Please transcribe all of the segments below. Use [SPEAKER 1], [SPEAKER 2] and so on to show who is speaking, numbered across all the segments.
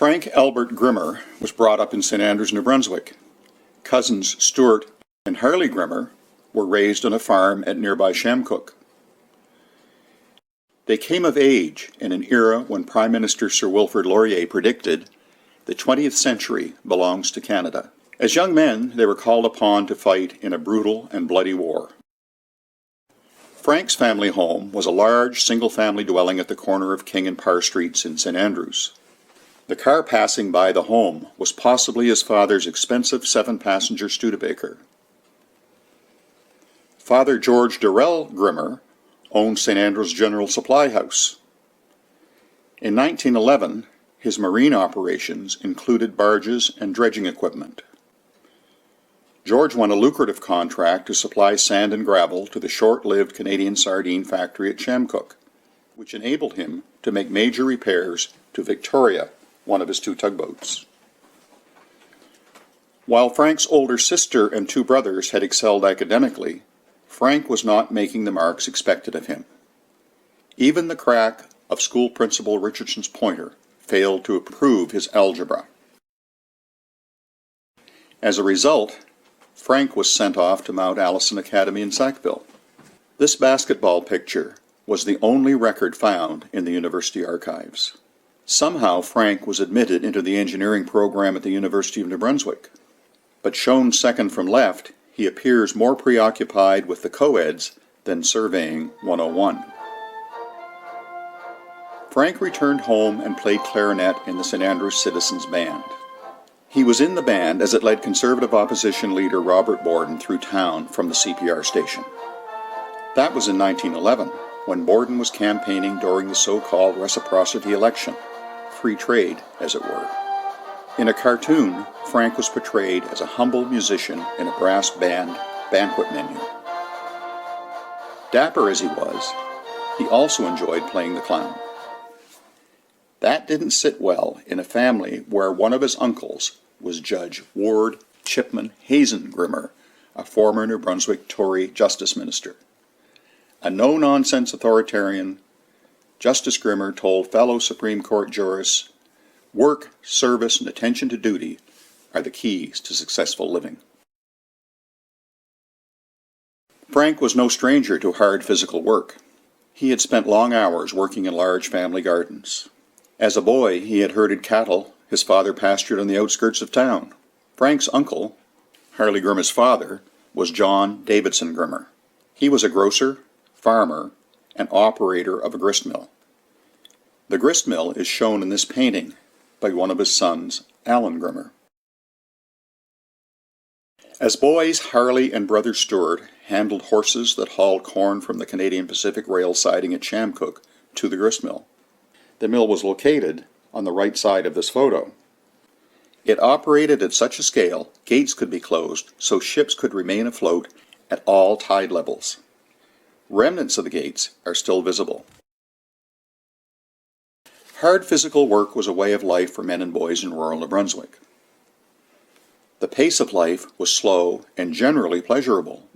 [SPEAKER 1] Frank Albert Grimmer was brought up in St. Andrews, New Brunswick. Cousins Stuart and Harley Grimmer were raised on a farm at nearby Shamcook. They came of age in an era when Prime Minister Sir Wilfrid Laurier predicted the 20th century belongs to Canada. As young men, they were called upon to fight in a brutal and bloody war. Frank's family home was a large single-family dwelling at the corner of King and Parr Streets in St. Andrews. The car passing by the home was possibly his father's expensive 7-passenger Studebaker. Father George Durrell Grimmer owned St. Andrews General Supply House. In 1911, his marine operations included barges and dredging equipment. George won a lucrative contract to supply sand and gravel to the short-lived Canadian sardine factory at Shamcook, which enabled him to make major repairs to Victoria, one of his 2 tugboats. While Frank's older sister and 2 brothers had excelled academically, Frank was not making the marks expected of him. Even the crack of school principal Richardson's pointer failed to improve his algebra. As a result, Frank was sent off to Mount Allison Academy in Sackville. This basketball picture was the only record found in the university archives. Somehow Frank was admitted into the engineering program at the University of New Brunswick, but shown second from left, he appears more preoccupied with the co-eds than surveying 101. Frank returned home and played clarinet in the St. Andrews Citizens Band. He was in the band as it led Conservative opposition leader Robert Borden through town from the CPR station. That was in 1911, when Borden was campaigning during the so-called reciprocity election, free trade, as it were. In a cartoon, Frank was portrayed as a humble musician in a brass band banquet menu. Dapper as he was, he also enjoyed playing the clown. That didn't sit well in a family where one of his uncles was Judge Ward Chipman Hazen Grimmer, a former New Brunswick Tory justice minister. A no-nonsense authoritarian, Justice Grimmer told fellow Supreme Court jurists, "Work, service, and attention to duty are the keys to successful living." Frank was no stranger to hard physical work. He had spent long hours working in large family gardens. As a boy, he had herded cattle his father pastured on the outskirts of town. Frank's uncle, Harley Grimmer's father, was John Davidson Grimmer. He was a grocer, farmer, and operator of a grist mill. The grist mill is shown in this painting by one of his sons, Alan Grimmer. As boys, Harley and brother Stuart handled horses that hauled corn from the Canadian Pacific Rail siding at Shamcook to the grist mill. The mill was located on the right side of this photo. It operated at such a scale, gates could be closed so ships could remain afloat at all tide levels. Remnants of the gates are still visible. Hard physical work was a way of life for men and boys in rural New Brunswick. The pace of life was slow and generally pleasurable.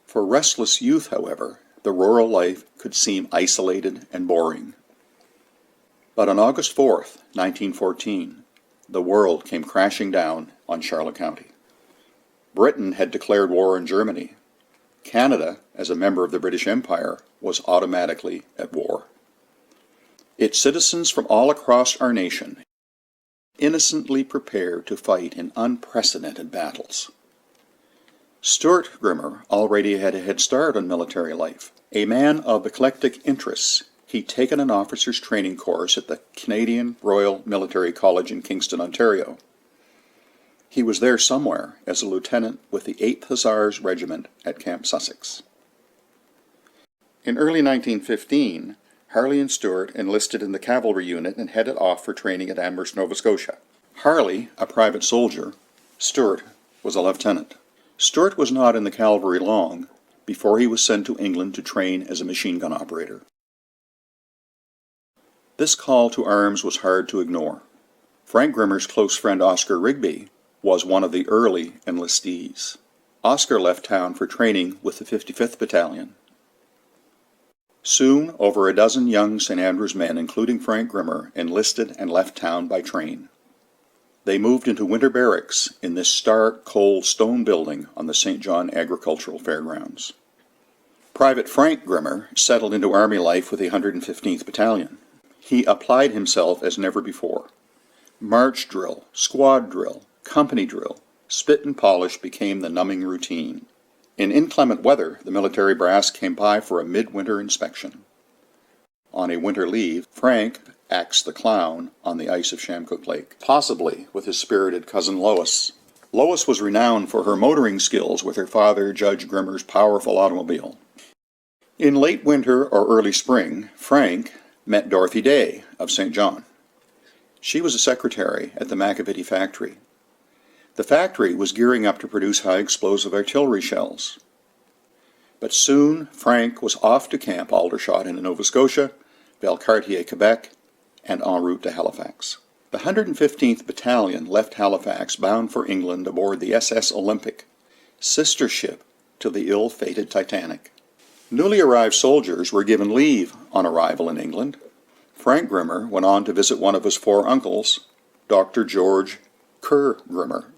[SPEAKER 1] For restless youth, however, the rural life could seem isolated and boring. But on August 4th, 1914, the world came crashing down on Charlotte County. Britain had declared war on Germany. Canada, as a member of the British Empire, was automatically at war. Its citizens from all across our nation innocently prepared to fight in unprecedented battles. Stuart Grimmer already had a head start on military life. A man of eclectic interests, he'd taken an officer's training course at the Canadian Royal Military College in Kingston, Ontario. He was there somewhere as a lieutenant with the 8th Hussars Regiment at Camp Sussex. In early 1915, Harley and Stuart enlisted in the cavalry unit and headed off for training at Amherst, Nova Scotia. Harley, a private soldier, Stuart was a lieutenant. Stuart was not in the cavalry long before he was sent to England to train as a machine gun operator. This call to arms was hard to ignore. Frank Grimmer's close friend Oscar Rigby was one of the early enlistees. Oscar left town for training with the 55th Battalion. Soon, over a dozen young St. Andrews men, including Frank Grimmer, enlisted and left town by train. They moved into winter barracks in this stark, cold stone building on the St. John Agricultural Fairgrounds. Private Frank Grimmer settled into Army life with the 115th Battalion. He applied himself as never before. March drill, squad drill, company drill, spit and polish became the numbing routine. In inclement weather, the military brass came by for a midwinter inspection. On a winter leave, Frank acts the clown on the ice of Shamcook Lake, possibly with his spirited cousin Lois. Lois was renowned for her motoring skills with her father, Judge Grimmer's powerful automobile. In late winter or early spring, Frank met Dorothy Day of St. John. She was a secretary at the Macavity factory. The factory was gearing up to produce high-explosive artillery shells. But soon Frank was off to Camp Aldershot in Nova Scotia, Valcartier, Quebec, and en route to Halifax. The 115th Battalion left Halifax bound for England aboard the SS Olympic, sister ship to the ill-fated Titanic. Newly arrived soldiers were given leave on arrival in England. Frank Grimmer went on to visit one of his 4 uncles, Dr. George Kerr Grimmer.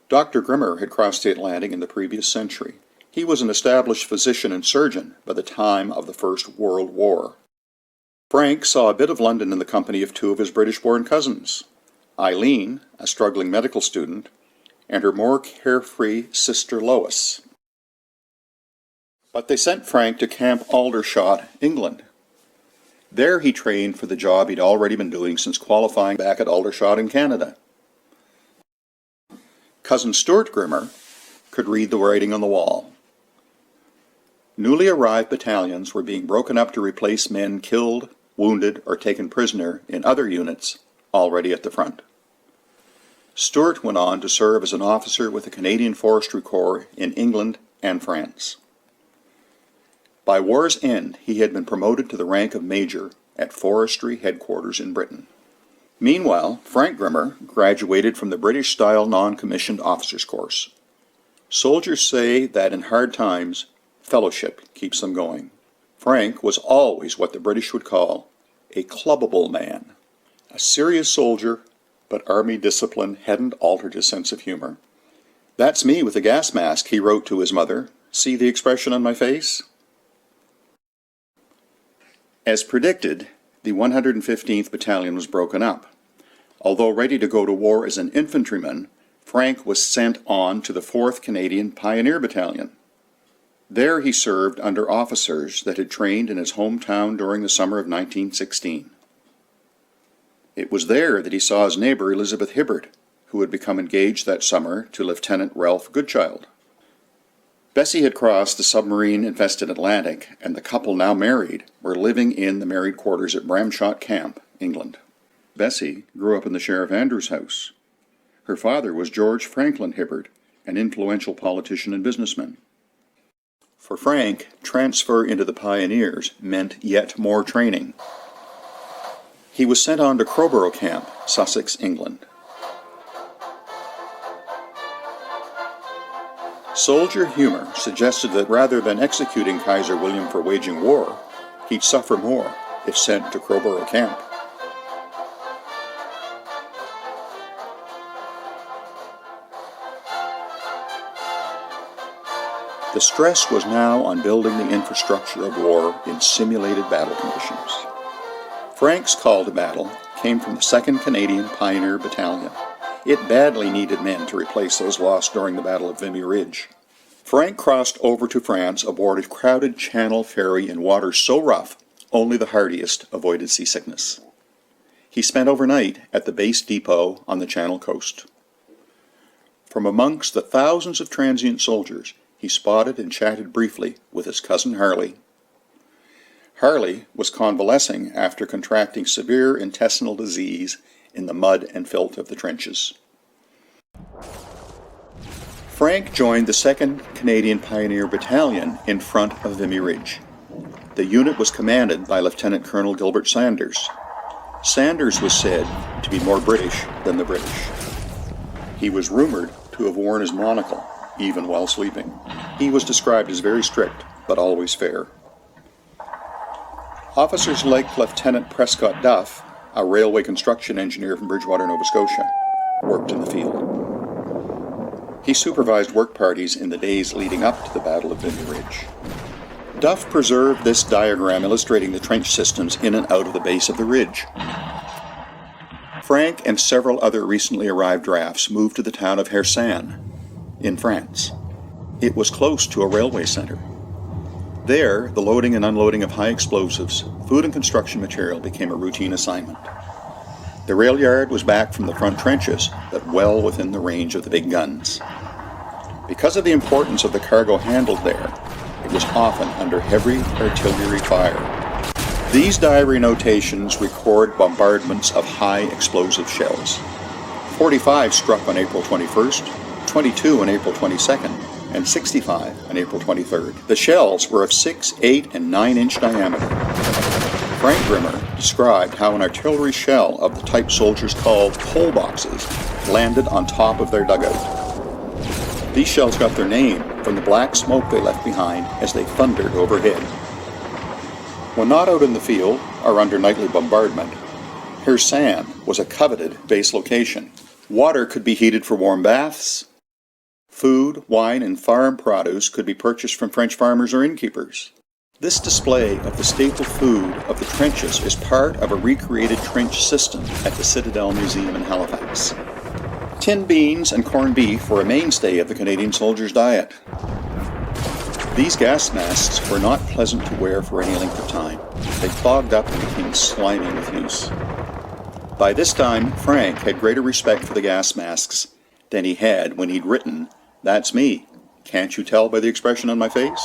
[SPEAKER 1] Dr. Grimmer had crossed the Atlantic in the previous century. He was an established physician and surgeon by the time of the First World War. Frank saw a bit of London in the company of 2 of his British-born cousins, Eileen, a struggling medical student, and her more carefree sister Lois. But they sent Frank to Camp Aldershot, England. There he trained for the job he'd already been doing since qualifying back at Aldershot in Canada. Cousin Stuart Grimmer could read the writing on the wall. Newly arrived battalions were being broken up to replace men killed, wounded, or taken prisoner in other units already at the front. Stuart went on to serve as an officer with the Canadian Forestry Corps in England and France. By war's end, he had been promoted to the rank of major at forestry headquarters in Britain. Meanwhile, Frank Grimmer graduated from the British-style non-commissioned officers course. Soldiers say that in hard times, fellowship keeps them going. Frank was always what the British would call a clubbable man. A serious soldier, but army discipline hadn't altered his sense of humor. "That's me with a gas mask," he wrote to his mother. "See the expression on my face?" As predicted, the 115th Battalion was broken up. Although ready to go to war as an infantryman, Frank was sent on to the 4th Canadian Pioneer Battalion. There he served under officers that had trained in his hometown during the summer of 1916. It was there that he saw his neighbor Elizabeth Hibbert, who had become engaged that summer to Lieutenant Ralph Goodchild. Bessie had crossed the submarine-infested Atlantic, and the couple, now married, were living in the married quarters at Bramshot Camp, England. Bessie grew up in the Sheriff Andrews house. Her father was George Franklin Hibbert, an influential politician and businessman. For Frank, transfer into the Pioneers meant yet more training. He was sent on to Crowborough Camp, Sussex, England. Soldier humor suggested that rather than executing Kaiser William for waging war, he'd suffer more if sent to Crowborough Camp. The stress was now on building the infrastructure of war in simulated battle conditions. Frank's call to battle came from the 2nd Canadian Pioneer Battalion. It badly needed men to replace those lost during the Battle of Vimy Ridge. Frank crossed over to France aboard a crowded Channel ferry in waters so rough, only the hardiest avoided seasickness. He spent overnight at the base depot on the Channel coast. From amongst the thousands of transient soldiers, he spotted and chatted briefly with his cousin Harley. Harley was convalescing after contracting severe intestinal disease in the mud and filth of the trenches. Frank joined the 2nd Canadian Pioneer Battalion in front of Vimy Ridge. The unit was commanded by Lieutenant Colonel Gilbert Sanders. Sanders was said to be more British than the British. He was rumored to have worn his monocle, even while sleeping. He was described as very strict, but always fair. Officers like Lieutenant Prescott Duff, a railway construction engineer from Bridgewater, Nova Scotia, worked in the field. He supervised work parties in the days leading up to the Battle of Vimy Ridge. Duff preserved this diagram illustrating the trench systems in and out of the base of the ridge. Frank and several other recently arrived rafts moved to the town of Hersanne in France. It was close to a railway center. There, the loading and unloading of high explosives, food and construction material became a routine assignment. The rail yard was back from the front trenches, but well within the range of the big guns. Because of the importance of the cargo handled there, it was often under heavy artillery fire. These diary notations record bombardments of high explosive shells. 45 struck on April 21st, 22 on April 22nd, and 65 on April 23rd. The shells were of 6, 8, and 9-inch diameter. Frank Grimmer described how an artillery shell of the type soldiers called pole boxes landed on top of their dugout. These shells got their name from the black smoke they left behind as they thundered overhead. When not out in the field or under nightly bombardment, Hersanne was a coveted base location. Water could be heated for warm baths. Food, wine, and farm produce could be purchased from French farmers or innkeepers. This display of the staple food of the trenches is part of a recreated trench system at the Citadel Museum in Halifax. Tinned beans and corned beef were a mainstay of the Canadian soldiers' diet. These gas masks were not pleasant to wear for any length of time. They fogged up and became slimy with use. By this time, Frank had greater respect for the gas masks than he had when he'd written, "That's me. Can't you tell by the expression on my face?"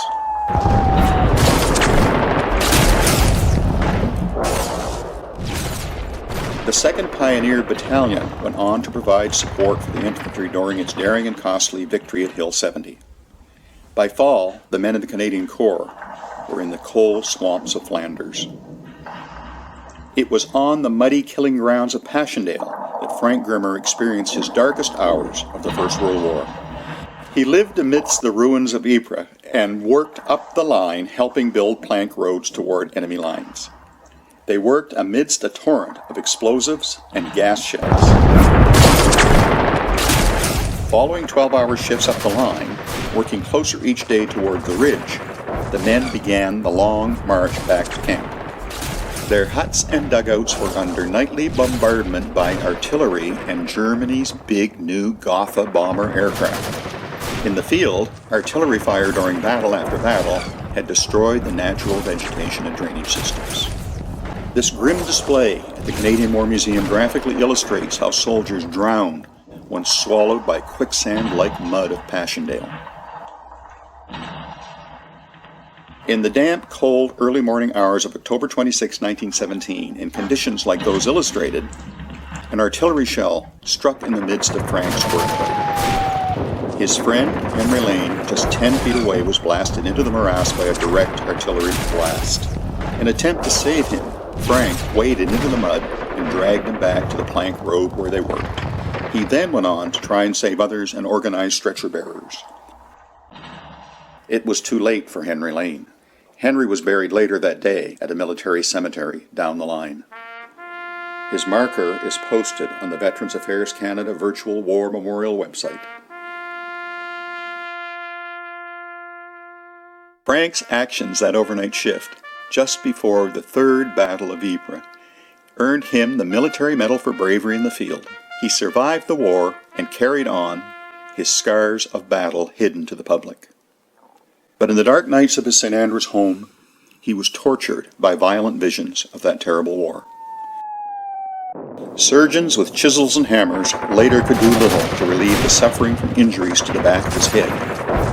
[SPEAKER 1] The 2nd Pioneer Battalion went on to provide support for the infantry during its daring and costly victory at Hill 70. By fall, the men of the Canadian Corps were in the coal swamps of Flanders. It was on the muddy killing grounds of Passchendaele that Frank Grimmer experienced his darkest hours of the First World War. He lived amidst the ruins of Ypres and worked up the line helping build plank roads toward enemy lines. They worked amidst a torrent of explosives and gas shells. Following 12-hour shifts up the line, working closer each day toward the ridge, the men began the long march back to camp. Their huts and dugouts were under nightly bombardment by artillery and Germany's big new Gotha bomber aircraft. In the field, artillery fire during battle after battle had destroyed the natural vegetation and drainage systems. This grim display at the Canadian War Museum graphically illustrates how soldiers drowned when swallowed by quicksand-like mud of Passchendaele. In the damp, cold, early morning hours of October 26, 1917, in conditions like those illustrated, an artillery shell struck in the midst of Frank's workload. His friend, Henry Lane, just 10 feet away, was blasted into the morass by a direct artillery blast. In an attempt to save him, Frank waded into the mud and dragged him back to the plank road where they worked. He then went on to try and save others and organize stretcher bearers. It was too late for Henry Lane. Henry was buried later that day at a military cemetery down the line. His marker is posted on the Veterans Affairs Canada Virtual War Memorial website. Frank's actions that overnight shift, just before the Third Battle of Ypres, earned him the Military Medal for Bravery in the Field. He survived the war and carried on, his scars of battle hidden to the public. But in the dark nights of his St. Andrews home, he was tortured by violent visions of that terrible war. Surgeons with chisels and hammers later could do little to relieve the suffering from injuries to the back of his head,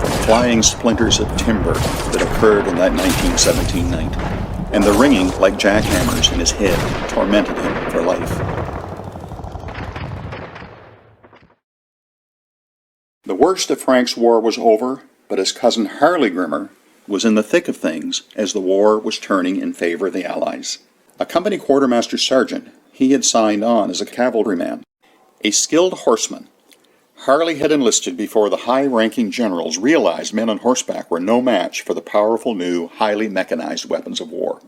[SPEAKER 1] from flying splinters of timber that occurred in that 1917 night, and the ringing like jackhammers in his head tormented him for life. The worst of Frank's war was over, but his cousin Harley Grimmer was in the thick of things as the war was turning in favor of the Allies. A company quartermaster sergeant, he had signed on as a cavalryman. A skilled horseman, Harley had enlisted before the high-ranking generals realized men on horseback were no match for the powerful new, highly mechanized weapons of war.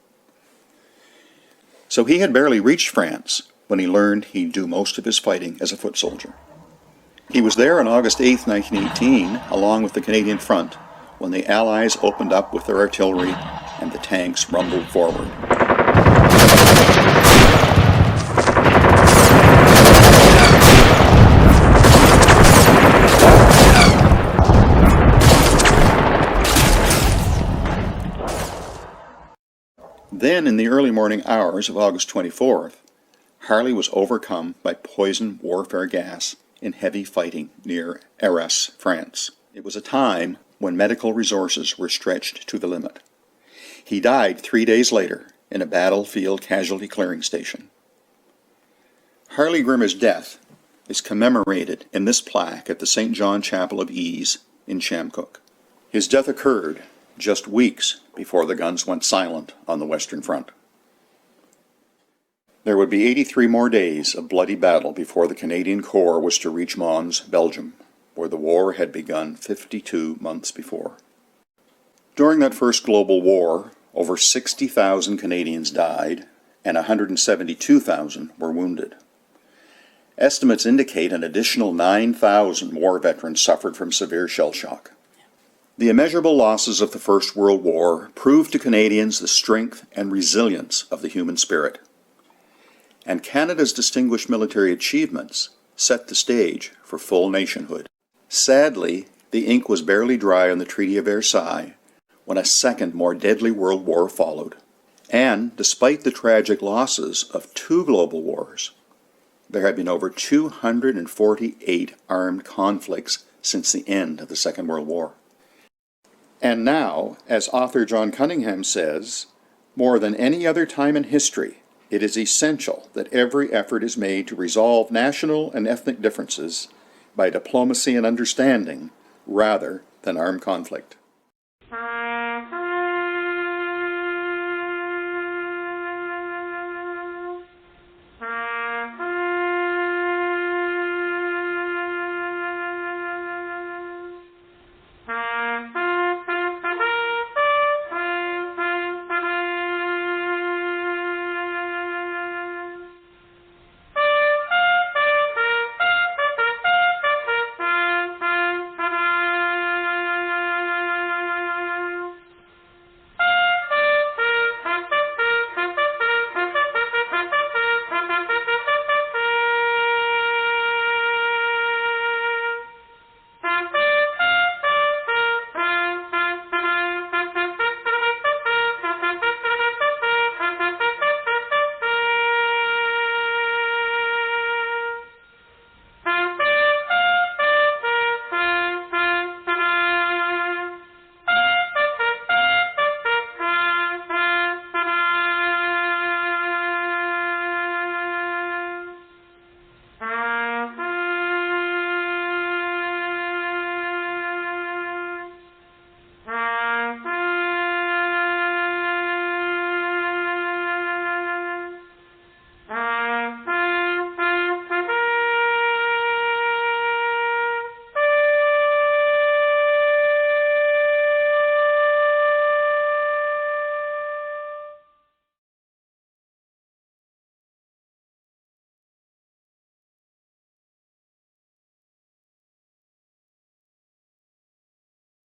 [SPEAKER 1] So he had barely reached France when he learned he'd do most of his fighting as a foot soldier. He was there on August 8, 1918, along with the Canadian front, when the Allies opened up with their artillery and the tanks rumbled forward. Then, in the early morning hours of August 24th, Harley was overcome by poison warfare gas in heavy fighting near Arras, France. It was a time when medical resources were stretched to the limit. He died 3 days later in a battlefield casualty clearing station. Harley Grimmer's death is commemorated in this plaque at the St. John Chapel of Ease in Chamcook. His death occurred just weeks before the guns went silent on the Western Front. There would be 83 more days of bloody battle before the Canadian Corps was to reach Mons, Belgium, where the war had begun 52 months before. During that first global war, over 60,000 Canadians died and 172,000 were wounded. Estimates indicate an additional 9,000 war veterans suffered from severe shell shock. The immeasurable losses of the First World War proved to Canadians the strength and resilience of the human spirit. And Canada's distinguished military achievements set the stage for full nationhood. Sadly, the ink was barely dry on the Treaty of Versailles when a second, more deadly world war followed. And despite the tragic losses of 2 global wars, there have been over 248 armed conflicts since the end of the Second World War. And now, as author John Cunningham says, more than any other time in history, it is essential that every effort is made to resolve national and ethnic differences by diplomacy and understanding rather than armed conflict.